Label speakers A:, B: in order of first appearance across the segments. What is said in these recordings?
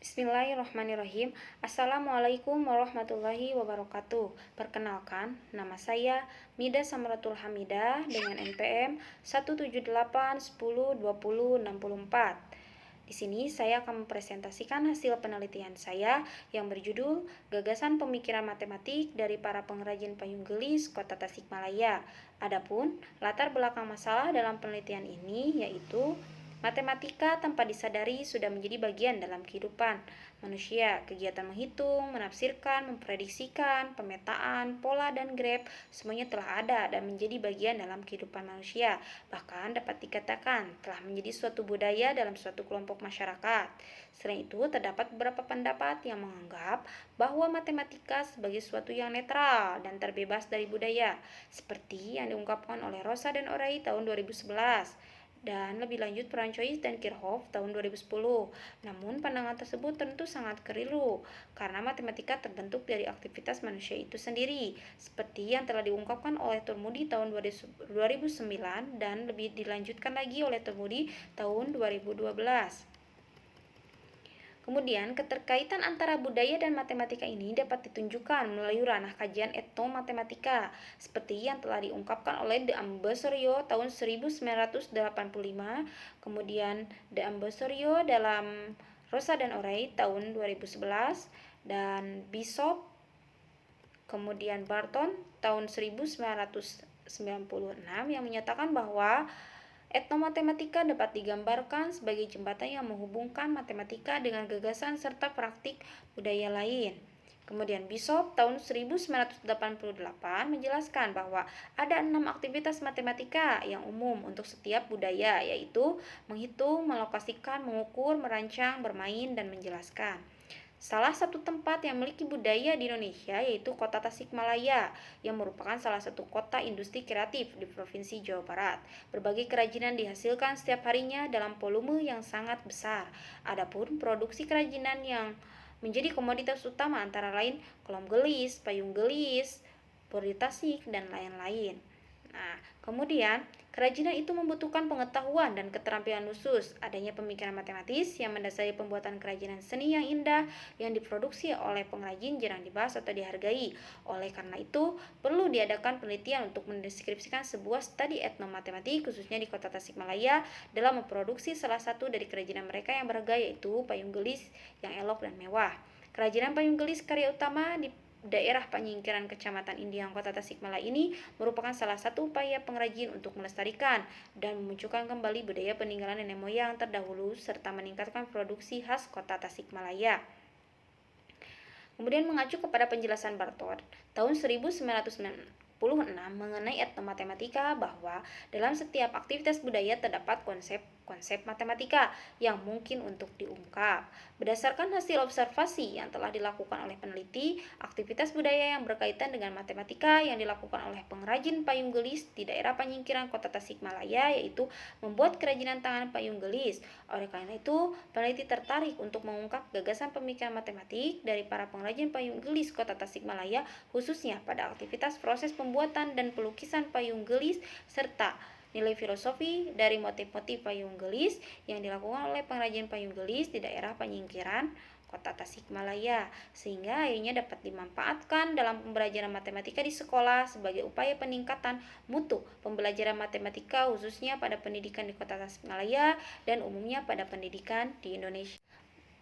A: Bismillahirrahmanirrahim. Assalamualaikum warahmatullahi wabarakatuh. Perkenalkan, nama saya Mida Samratul Hamidah dengan NPM 178102064. Di sini saya akan mempresentasikan hasil penelitian saya yang berjudul Gagasan Pemikiran Matematik dari para pengrajin payung gelis Kota Tasikmalaya. Adapun latar belakang masalah dalam penelitian ini yaitu matematika tanpa disadari sudah menjadi bagian dalam kehidupan manusia. Kegiatan menghitung, menafsirkan, memprediksikan, pemetaan, pola, dan graf semuanya telah ada dan menjadi bagian dalam kehidupan manusia. Bahkan dapat dikatakan telah menjadi suatu budaya dalam suatu kelompok masyarakat. Selain itu, terdapat beberapa pendapat yang menganggap bahwa matematika sebagai suatu yang netral dan terbebas dari budaya, seperti yang diungkapkan oleh Rosa dan Oray tahun 2011. Dan lebih lanjut Francois dan Kirchhoff tahun 2010. Namun pandangan tersebut tentu sangat keliru karena matematika terbentuk dari aktivitas manusia itu sendiri, seperti yang telah diungkapkan oleh Turmudi tahun 2009 dan lebih dilanjutkan lagi oleh Turmudi tahun 2012. Kemudian, keterkaitan antara budaya dan matematika ini dapat ditunjukkan melalui ranah kajian etnomatematika, seperti yang telah diungkapkan oleh De Ambassorio tahun 1985, kemudian De Ambassorio dalam Rosa dan Oray tahun 2011, dan Bishop, kemudian Barton tahun 1996 yang menyatakan bahwa etnomatematika dapat digambarkan sebagai jembatan yang menghubungkan matematika dengan gagasan serta praktik budaya lain. Kemudian Bishop tahun 1988 menjelaskan bahwa ada 6 aktivitas matematika yang umum untuk setiap budaya, yaitu menghitung, melokasikan, mengukur, merancang, bermain, dan menjelaskan. Salah satu tempat yang memiliki budaya di Indonesia yaitu Kota Tasikmalaya, yang merupakan salah satu kota industri kreatif di Provinsi Jawa Barat. Berbagai kerajinan dihasilkan setiap harinya dalam volume yang sangat besar. Adapun produksi kerajinan yang menjadi komoditas utama antara lain kolom gelis, payung gelis, bodi tasik, dan lain-lain. Nah, kemudian kerajinan itu membutuhkan pengetahuan dan keterampilan khusus. Adanya pemikiran matematis yang mendasari pembuatan kerajinan seni yang indah yang diproduksi oleh pengrajin jarang dibahas atau dihargai. Oleh karena itu, perlu diadakan penelitian untuk mendeskripsikan sebuah studi etnomatematik khususnya di Kota Tasikmalaya dalam memproduksi salah satu dari kerajinan mereka yang berharga, yaitu payung gelis yang elok dan mewah. Kerajinan payung gelis karya utama di daerah Panyingkiran Kecamatan Indiang Kota Tasikmalaya ini merupakan salah satu upaya pengrajin untuk melestarikan dan memunculkan kembali budaya peninggalan nenek moyang terdahulu serta meningkatkan produksi khas Kota Tasikmalaya. Kemudian mengacu kepada penjelasan Barton tahun 1996 mengenai etnomatematika bahwa dalam setiap aktivitas budaya terdapat konsep matematika yang mungkin untuk diungkap. Berdasarkan hasil observasi yang telah dilakukan oleh peneliti, aktivitas budaya yang berkaitan dengan matematika yang dilakukan oleh pengrajin payung gelis di daerah Panyingkiran Kota Tasikmalaya yaitu membuat kerajinan tangan payung gelis. Oleh karena itu, peneliti tertarik untuk mengungkap gagasan pemikiran matematik dari para pengrajin payung gelis Kota Tasikmalaya, khususnya pada aktivitas proses pembuatan dan pelukisan payung gelis serta nilai filosofi dari motif-motif payung gelis yang dilakukan oleh pengrajin payung gelis di daerah Panyingkiran Kota Tasikmalaya, sehingga akhirnya dapat dimanfaatkan dalam pembelajaran matematika di sekolah sebagai upaya peningkatan mutu pembelajaran matematika khususnya pada pendidikan di Kota Tasikmalaya dan umumnya pada pendidikan di Indonesia.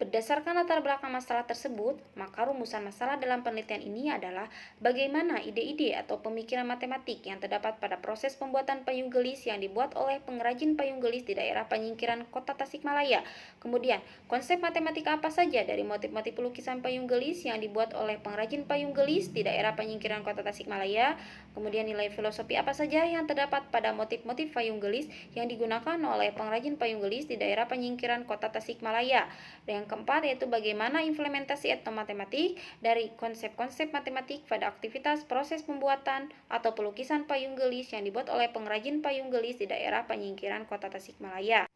A: Berdasarkan latar belakang masalah tersebut, maka rumusan masalah dalam penelitian ini adalah bagaimana ide-ide atau pemikiran matematik yang terdapat pada proses pembuatan payung gelis yang dibuat oleh pengrajin payung gelis di daerah Panyingkiran Kota Tasikmalaya. Kemudian, konsep matematika apa saja dari motif-motif lukisan payung gelis yang dibuat oleh pengrajin payung gelis di daerah Panyingkiran Kota Tasikmalaya. Kemudian, nilai filosofi apa saja yang terdapat pada motif-motif payung gelis yang digunakan oleh pengrajin payung gelis di daerah Panyingkiran Kota Tasikmalaya. Dan yang keempat yaitu bagaimana implementasi etnomatematik dari konsep-konsep matematik pada aktivitas proses pembuatan atau pelukisan payung gelis yang dibuat oleh pengrajin payung gelis di daerah Panyingkiran Kota Tasikmalaya.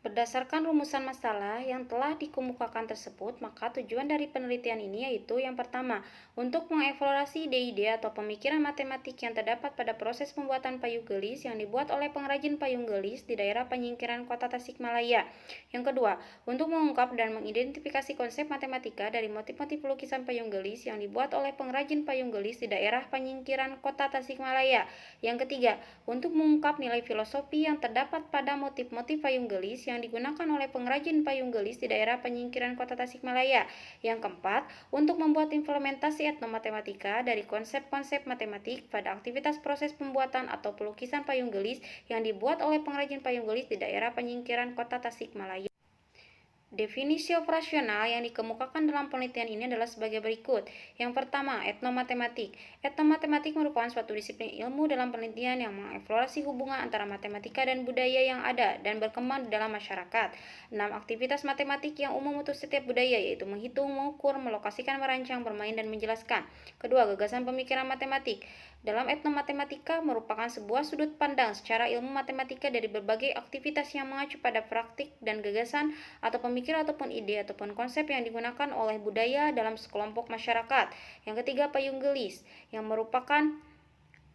A: Berdasarkan rumusan masalah yang telah dikemukakan tersebut, maka tujuan dari penelitian ini yaitu yang pertama, untuk mengevaluasi ide-ide atau pemikiran matematik yang terdapat pada proses pembuatan payung gelis yang dibuat oleh pengrajin payung gelis di daerah penyingkiran kota Tasikmalaya. Yang kedua, untuk mengungkap dan mengidentifikasi konsep matematika dari motif-motif lukisan payung gelis yang dibuat oleh pengrajin payung gelis di daerah penyingkiran kota Tasikmalaya. Yang ketiga, untuk mengungkap nilai filosofi yang terdapat pada motif-motif payung gelis yang digunakan oleh pengrajin payung gelis di daerah penyingkiran kota Tasikmalaya. Yang keempat, untuk membuat implementasi etnomatematika dari konsep-konsep matematik pada aktivitas proses pembuatan atau pelukisan payung gelis yang dibuat oleh pengrajin payung gelis di daerah penyingkiran kota Tasikmalaya. Definisi operasional yang dikemukakan dalam penelitian ini adalah sebagai berikut. Yang pertama, etnomatematik. Etnomatematik merupakan suatu disiplin ilmu dalam penelitian yang mengeksplorasi hubungan antara matematika dan budaya yang ada dan berkembang di dalam masyarakat. 6. Aktivitas matematik yang umum untuk setiap budaya yaitu menghitung, mengukur, melokasikan, merancang, bermain, dan menjelaskan. Kedua, gagasan pemikiran matematik. Dalam etnomatematika merupakan sebuah sudut pandang secara ilmu matematika dari berbagai aktivitas yang mengacu pada praktik dan gagasan atau pemikiran ataupun ide ataupun konsep yang digunakan oleh budaya dalam sekelompok masyarakat. Yang ketiga, payung gelis yang merupakan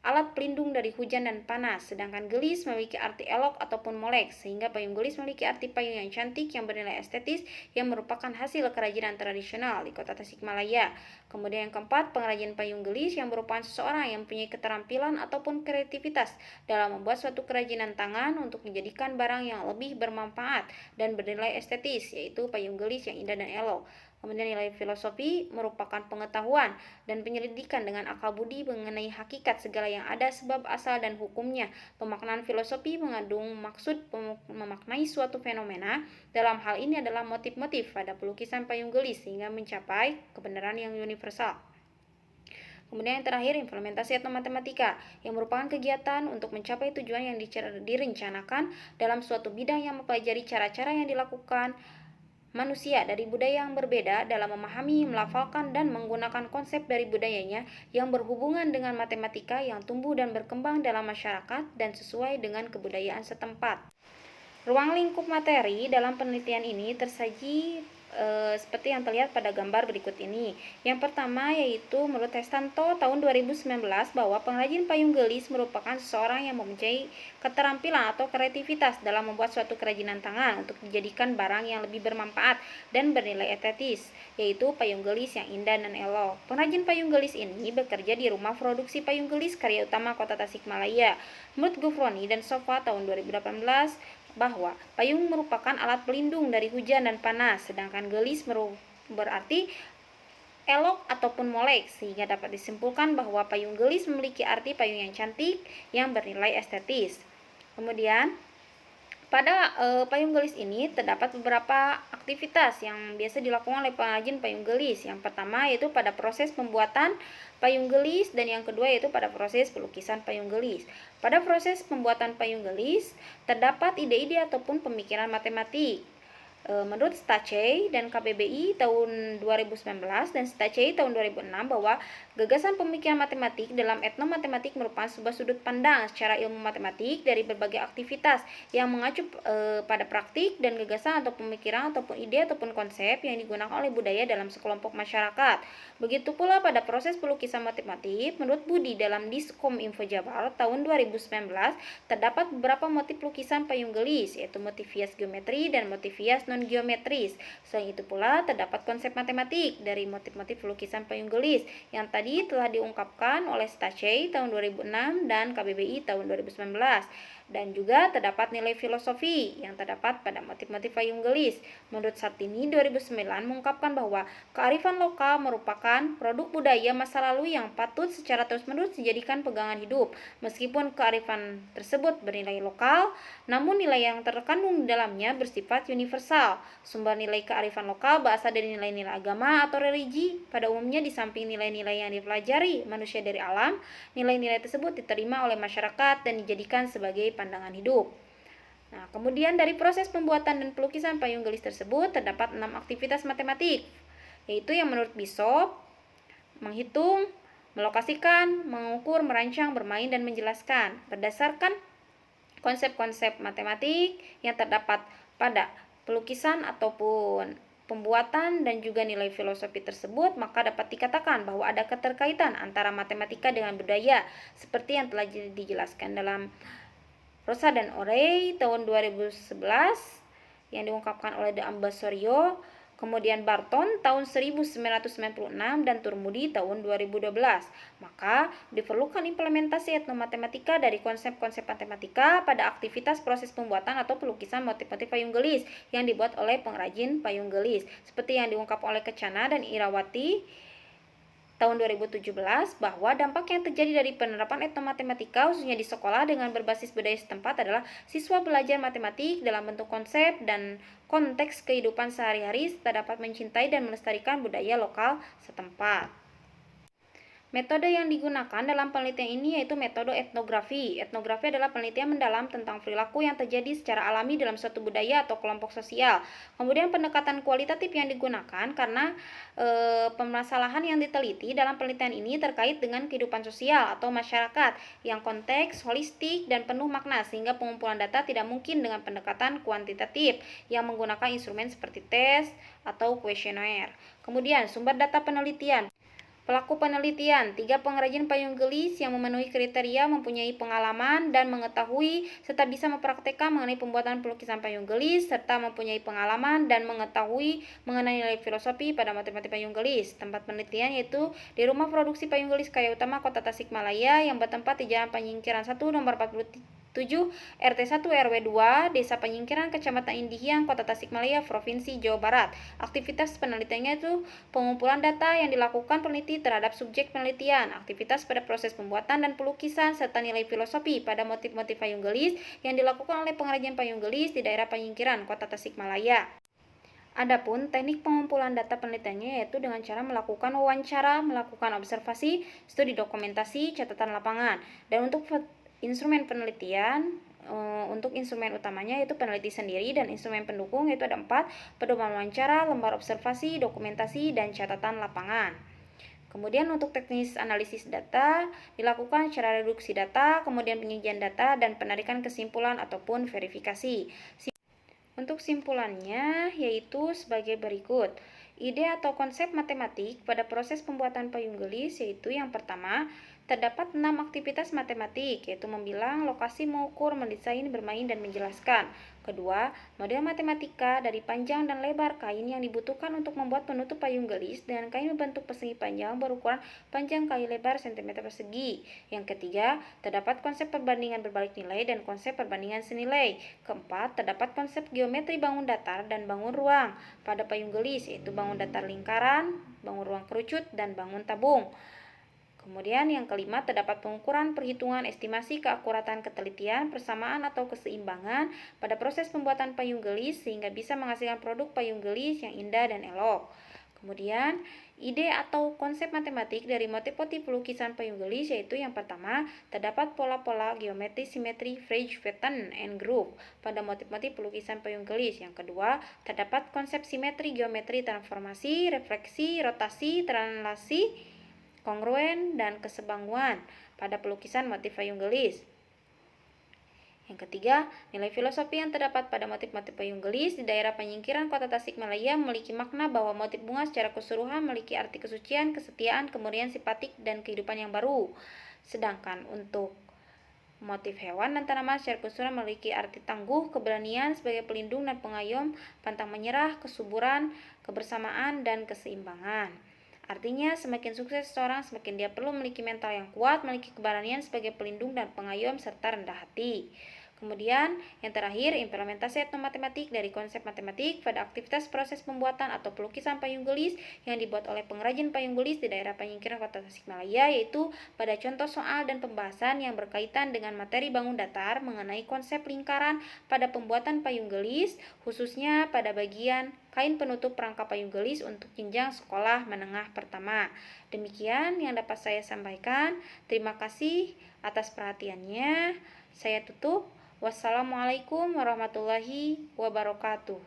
A: alat pelindung dari hujan dan panas, sedangkan gelis memiliki arti elok ataupun molek, sehingga payung gelis memiliki arti payung yang cantik yang bernilai estetis yang merupakan hasil kerajinan tradisional di kota Tasikmalaya. Kemudian yang keempat, pengrajin payung gelis yang merupakan seseorang yang mempunyai keterampilan ataupun kreativitas dalam membuat suatu kerajinan tangan untuk menjadikan barang yang lebih bermanfaat dan bernilai estetis, yaitu payung gelis yang indah dan elok. Kemudian nilai filosofi merupakan pengetahuan dan penyelidikan dengan akal budi mengenai hakikat segala yang ada, sebab asal dan hukumnya. Pemaknaan filosofi mengandung maksud memaknai suatu fenomena. Dalam hal ini adalah motif-motif pada pelukisan payung gelis sehingga mencapai kebenaran yang universal. Kemudian yang terakhir, implementasi etnomatematika yang merupakan kegiatan untuk mencapai tujuan yang direncanakan dalam suatu bidang yang mempelajari cara-cara yang dilakukan manusia dari budaya yang berbeda dalam memahami, melafalkan, dan menggunakan konsep dari budayanya yang berhubungan dengan matematika yang tumbuh dan berkembang dalam masyarakat dan sesuai dengan kebudayaan setempat. Ruang lingkup materi dalam penelitian ini tersaji seperti yang terlihat pada gambar berikut ini. Yang pertama yaitu menurut Testanto tahun 2019 bahwa pengrajin payung gelis merupakan seseorang yang mempunyai keterampilan atau kreativitas dalam membuat suatu kerajinan tangan untuk dijadikan barang yang lebih bermanfaat dan bernilai estetis, yaitu payung gelis yang indah dan elok. Pengrajin payung gelis ini bekerja di rumah produksi payung gelis Karya Utama Kota Tasikmalaya. Menurut Gufroni dan Sofa tahun 2018 bahwa payung merupakan alat pelindung dari hujan dan panas, sedangkan gelis berarti elok ataupun molek, sehingga dapat disimpulkan bahwa payung gelis memiliki arti payung yang cantik yang bernilai estetis. Kemudian pada payung gelis ini terdapat beberapa aktivitas yang biasa dilakukan oleh pengrajin payung gelis. Yang pertama yaitu pada proses pembuatan payung gelis dan yang kedua yaitu pada proses pelukisan payung gelis. Pada proses pembuatan payung gelis terdapat ide-ide ataupun pemikiran matematik. Menurut Stacey dan KBBI tahun 2019 dan Stacey tahun 2006 bahwa gagasan pemikiran matematik dalam etnomatematik merupakan sebuah sudut pandang secara ilmu matematik dari berbagai aktivitas yang mengacu pada praktik dan gagasan atau pemikiran ataupun ide ataupun konsep yang digunakan oleh budaya dalam sekelompok masyarakat. Begitu pula pada proses pelukisan matematik, menurut Budi dalam Diskom Info Jabar tahun 2019 terdapat beberapa motif lukisan payung gelis yaitu motif hias geometri dan motif hias non-geometris. Selain itu pula terdapat konsep matematik dari motif-motif lukisan payung gelis yang tadi telah diungkapkan oleh Stacey tahun 2006 dan KBBI tahun 2019. Dan juga terdapat nilai filosofi yang terdapat pada motif-motif payung gelis. Menurut Sartini 2009 mengungkapkan bahwa kearifan lokal merupakan produk budaya masa lalu yang patut secara terus-menerus dijadikan pegangan hidup. Meskipun kearifan tersebut bernilai lokal, namun nilai yang terkandung di dalamnya bersifat universal. Sumber nilai kearifan lokal berasal dari nilai-nilai agama atau religi. Pada umumnya di samping nilai-nilai yang dipelajari manusia dari alam, nilai-nilai tersebut diterima oleh masyarakat dan dijadikan sebagai pandangan hidup. Nah, kemudian dari proses pembuatan dan pelukisan payung gelis tersebut terdapat 6 aktivitas matematik, yaitu yang menurut Bishop, menghitung, melokasikan, mengukur, merancang, bermain, dan menjelaskan. Berdasarkan konsep-konsep matematik yang terdapat pada pelukisan ataupun pembuatan dan juga nilai filosofi tersebut, maka dapat dikatakan bahwa ada keterkaitan antara matematika dengan budaya seperti yang telah dijelaskan dalam Rosa dan Orey tahun 2011 yang diungkapkan oleh De Ambassorio, kemudian Barton tahun 1996 dan Turmudi tahun 2012. Maka diperlukan implementasi etnomatematika dari konsep-konsep matematika pada aktivitas proses pembuatan atau pelukisan motif-motif payung gelis yang dibuat oleh pengrajin payung gelis, seperti yang diungkap oleh Kencana dan Irawati tahun 2017 bahwa dampak yang terjadi dari penerapan etnomatematika khususnya di sekolah dengan berbasis budaya setempat adalah siswa belajar matematik dalam bentuk konsep dan konteks kehidupan sehari-hari serta dapat mencintai dan melestarikan budaya lokal setempat. Metode yang digunakan dalam penelitian ini yaitu metode etnografi. Etnografi adalah penelitian mendalam tentang perilaku yang terjadi secara alami dalam suatu budaya atau kelompok sosial. Kemudian pendekatan kualitatif yang digunakan karena permasalahan yang diteliti dalam penelitian ini terkait dengan kehidupan sosial atau masyarakat yang konteks, holistik, dan penuh makna sehingga pengumpulan data tidak mungkin dengan pendekatan kuantitatif yang menggunakan instrumen seperti tes atau kuesioner. Kemudian sumber data penelitian. Pelaku penelitian, 3 pengrajin payung gelis yang memenuhi kriteria mempunyai pengalaman dan mengetahui serta bisa mempraktekkan mengenai pembuatan pelukisan payung gelis serta mempunyai pengalaman dan mengetahui mengenai nilai filosofi pada motif-motif payung gelis. Tempat penelitian yaitu di Rumah Produksi Payung Gelis Karya Utama Kota Tasikmalaya yang bertempat di Jalan Penyingkiran 1 nomor 47 RT 1 RW 2 Desa Penyingkiran Kecamatan Indihiang Kota Tasikmalaya Provinsi Jawa Barat. Aktivitas penelitiannya itu pengumpulan data yang dilakukan peneliti terhadap subjek penelitian, aktivitas pada proses pembuatan dan pelukisan serta nilai filosofi pada motif-motif payung gelis yang dilakukan oleh pengrajin payung gelis di daerah Penyingkiran Kota Tasikmalaya. Adapun teknik pengumpulan data penelitiannya yaitu dengan cara melakukan wawancara, melakukan observasi, studi dokumentasi, catatan lapangan. Dan untuk instrumen penelitian, untuk instrumen utamanya yaitu peneliti sendiri dan instrumen pendukung yaitu ada 4, pedoman wawancara, lembar observasi, dokumentasi, dan catatan lapangan. Kemudian untuk teknis analisis data dilakukan secara reduksi data, kemudian penyajian data, dan penarikan kesimpulan ataupun verifikasi. Untuk simpulannya yaitu sebagai berikut. Ide atau konsep matematik pada proses pembuatan payung gelis yaitu yang pertama, terdapat 6 aktivitas matematik yaitu membilang, lokasi, mengukur, mendesain, bermain, dan menjelaskan. Kedua, model matematika dari panjang dan lebar kain yang dibutuhkan untuk membuat penutup payung gelis dengan kain berbentuk persegi panjang berukuran panjang kali lebar cm persegi. Yang ketiga, terdapat konsep perbandingan berbalik nilai dan konsep perbandingan senilai. Keempat, terdapat konsep geometri bangun datar dan bangun ruang pada payung gelis yaitu bangun datar lingkaran, bangun ruang kerucut, dan bangun tabung. Kemudian yang kelima, terdapat pengukuran, perhitungan, estimasi, keakuratan, ketelitian, persamaan atau keseimbangan pada proses pembuatan payung gelis sehingga bisa menghasilkan produk payung gelis yang indah dan elok. Kemudian, ide atau konsep matematik dari motif-motif pelukisan payung gelis yaitu yang pertama, terdapat pola-pola geometri simetri, fringe, pattern, and groove pada motif-motif pelukisan payung gelis. Yang kedua, terdapat konsep simetri, geometri, transformasi, refleksi, rotasi, translasi, kongruen, dan kesebanguan pada pelukisan motif payung gelis. Yang ketiga, nilai filosofi yang terdapat pada motif-motif payung gelis di daerah Penyingkiran Kota Tasikmalaya memiliki makna bahwa motif bunga secara keseluruhan memiliki arti kesucian, kesetiaan, kemurnian simpatik, dan kehidupan yang baru. Sedangkan untuk motif hewan dan tanaman secara keseluruhan memiliki arti tangguh, keberanian sebagai pelindung dan pengayom, pantang menyerah, kesuburan, kebersamaan, dan keseimbangan. Artinya, semakin sukses seseorang, semakin dia perlu memiliki mental yang kuat, memiliki keberanian sebagai pelindung dan pengayom, serta rendah hati. Kemudian, yang terakhir, implementasi etnomatematik dari konsep matematik pada aktivitas proses pembuatan atau pelukisan payung gelis yang dibuat oleh pengrajin payung gelis di daerah Penyingkiran Kota Tasikmalaya, yaitu pada contoh soal dan pembahasan yang berkaitan dengan materi bangun datar mengenai konsep lingkaran pada pembuatan payung gelis, khususnya pada bagian kain penutup perangkap payung gelis untuk jenjang sekolah menengah pertama. Demikian yang dapat saya sampaikan. Terima kasih atas perhatiannya. Saya tutup. Wassalamualaikum warahmatullahi wabarakatuh.